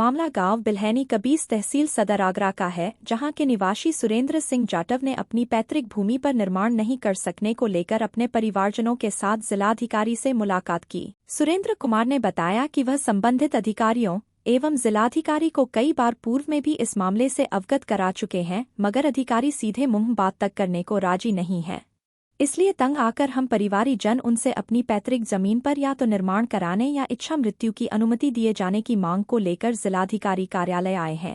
मामला गांव बिल्हैनी कबीस तहसील सदर आगरा का है, जहां के निवासी सुरेंद्र सिंह जाटव ने अपनी पैतृक भूमि पर निर्माण नहीं कर सकने को लेकर अपने परिवारजनों के साथ जिलाधिकारी से मुलाकात की। सुरेंद्र कुमार ने बताया कि वह संबंधित अधिकारियों एवं जिलाधिकारी को कई बार पूर्व में भी इस मामले से अवगत करा चुके हैं, मगर अधिकारी सीधे मुंह बात तक करने को राजी नहीं है। इसलिए तंग आकर हम परिवारी जन उनसे अपनी पैतृक जमीन पर या तो निर्माण कराने या इच्छा मृत्यु की अनुमति दिए जाने की मांग को लेकर जिलाधिकारी कार्यालय आए हैं।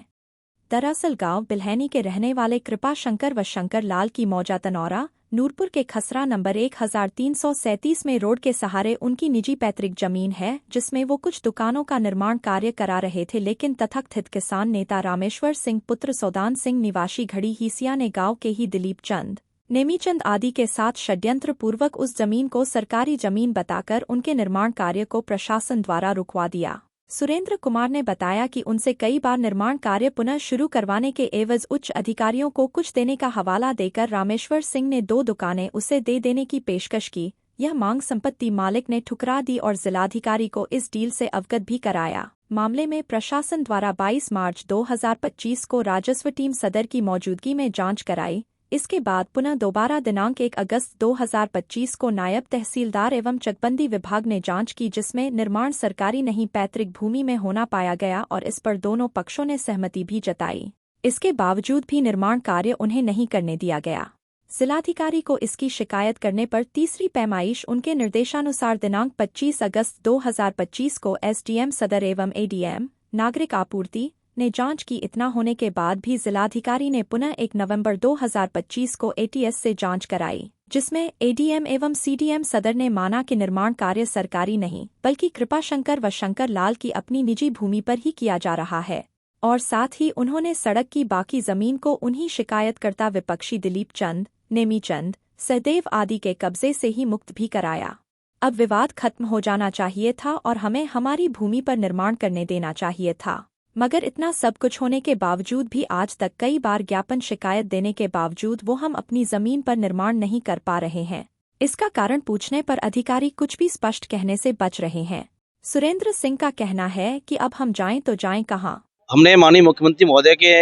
दरअसल गांव बिल्हैनी के रहने वाले कृपा शंकर व शंकर लाल की मौजा तनौरा नूरपुर के खसरा नंबर 1337 में रोड के सहारे उनकी निजी पैतृक जमीन है, जिसमें वो कुछ दुकानों का निर्माण कार्य करा रहे थे, लेकिन तथाकथित किसान नेता रामेश्वर सिंह पुत्र सौदान सिंह निवासी घड़ी हिसिया ने गांव के ही दिलीप चंद नेमीचंद आदि के साथ षड्यंत्र पूर्वक उस जमीन को सरकारी जमीन बताकर उनके निर्माण कार्य को प्रशासन द्वारा रुकवा दिया। सुरेंद्र कुमार ने बताया कि उनसे कई बार निर्माण कार्य पुनः शुरू करवाने के एवज उच्च अधिकारियों को कुछ देने का हवाला देकर रामेश्वर सिंह ने 2 दुकानें उसे दे देने की पेशकश की। यह मांग संपत्ति मालिक ने ठुकरा दी और जिलाधिकारी को इस डील से अवगत भी कराया। मामले में प्रशासन द्वारा 22 मार्च 2025 को राजस्व टीम सदर की मौजूदगी में जांच कराई। इसके बाद पुनः दोबारा दिनांक 1 अगस्त 2025 को नायब तहसीलदार एवं चकबंदी विभाग ने जांच की, जिसमें निर्माण सरकारी नहीं पैतृक भूमि में होना पाया गया और इस पर दोनों पक्षों ने सहमति भी जताई। इसके बावजूद भी निर्माण कार्य उन्हें नहीं करने दिया गया। जिलाधिकारी को इसकी शिकायत करने पर तीसरी पैमाइश उनके निर्देशानुसार दिनांक 25 अगस्त 2025 को एसडीएम सदर एवं एडीएम नागरिक आपूर्ति ने जांच की। इतना होने के बाद भी जिलाधिकारी ने पुनः 1 नवंबर 2025 को एटीएस से जांच कराई, जिसमें एडीएम एवं सीडीएम सदर ने माना कि निर्माण कार्य सरकारी नहीं बल्कि कृपा शंकर व शंकर लाल की अपनी निजी भूमि पर ही किया जा रहा है, और साथ ही उन्होंने सड़क की बाकी जमीन को उन्हीं शिकायतकर्ता विपक्षी दिलीप चंद नेमीचंद सहदेव आदि के कब्जे से ही मुक्त भी कराया। अब विवाद खत्म हो जाना चाहिए था और हमें हमारी भूमि पर निर्माण करने देना चाहिए था, मगर इतना सब कुछ होने के बावजूद भी आज तक कई बार ज्ञापन शिकायत देने के बावजूद वो हम अपनी जमीन पर निर्माण नहीं कर पा रहे हैं। इसका कारण पूछने पर अधिकारी कुछ भी स्पष्ट कहने से बच रहे हैं। सुरेंद्र सिंह का कहना है कि अब हम जाएं तो जाएं कहां। हमने माननीय मुख्यमंत्री महोदय के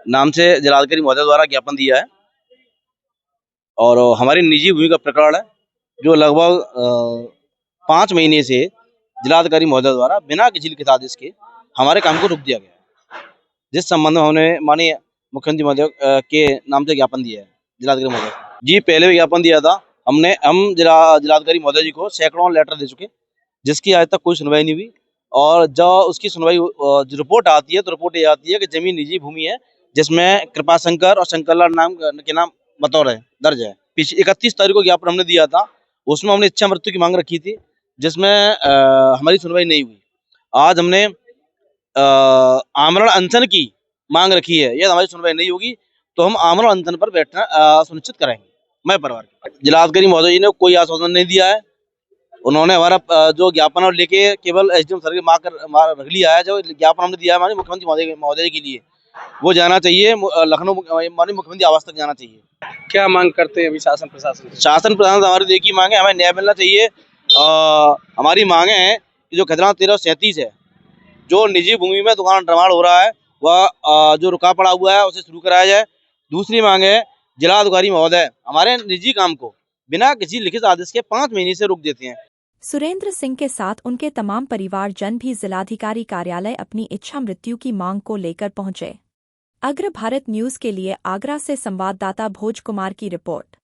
नाम से जिलाधिकारी महोदय द्वारा ज्ञापन दिया है और हमारी निजी भूमि का प्रकरण है, जो लगभग 5 महीने से जिलाधिकारी महोदय द्वारा बिना किसी लिखित आदेश के हमारे काम को रोक दिया गया है, जिस संबंध में हमने माननीय मुख्यमंत्री महोदय के नाम से ज्ञापन दिया है। जिलाधिकारी महोदय जी पहले भी ज्ञापन दिया था हमने, हम जिलाधिकारी महोदय जी को सैकड़ों लेटर दे चुके, जिसकी आज तक कोई सुनवाई नहीं हुई। और जो उसकी सुनवाई रिपोर्ट आती है तो रिपोर्ट ये आती है कि जमीन निजी भूमि है, जिसमें कृपा शंकर और शंकरलाल नाम के नाम बतौर है दर्ज है। पिछले 31 तारीख को ज्ञापन हमने दिया था, उसमें हमने इच्छा मृत्यु की मांग रखी थी, जिसमें हमारी सुनवाई नहीं हुई। आज हमने आमरण अनशन की मांग रखी है, यदि हमारी सुनवाई नहीं होगी तो हम आमरण अनशन पर बैठना सुनिश्चित करेंगे। मैं परिवार जिलाधिकारी महोदय जी ने कोई आश्वासन नहीं दिया है। उन्होंने हमारा जो ज्ञापन और लेके केवल एसडीएम सर के मार रख लिया है। जो ज्ञापन हमने दिया है माननीय मुख्यमंत्री महोदय के लिए, वो जाना चाहिए लखनऊ माननीय मुख्यमंत्री आवास तक जाना चाहिए। क्या मांग करते हैं अभी शासन प्रशासन? शासन प्रशासन हमारी देखी मांगे, हमें न्याय मिलना चाहिए। हमारी मांगे हैं कि जो खतरा 1337 है, जो निजी भूमि में दुकान निर्माण हो रहा है, वह जो रुका पड़ा हुआ है उसे शुरू कराया जाए। दूसरी मांग है जिलाधिकारी महोदय हमारे निजी काम को बिना किसी लिखित आदेश के 5 महीने से रोक देते हैं। सुरेंद्र सिंह के साथ उनके तमाम परिवारजन भी जिलाधिकारी कार्यालय अपनी इच्छा मृत्यु की मांग को लेकर पहुंचे। अग्र भारत न्यूज के लिए आगरा से संवाददाता भोज कुमार की रिपोर्ट।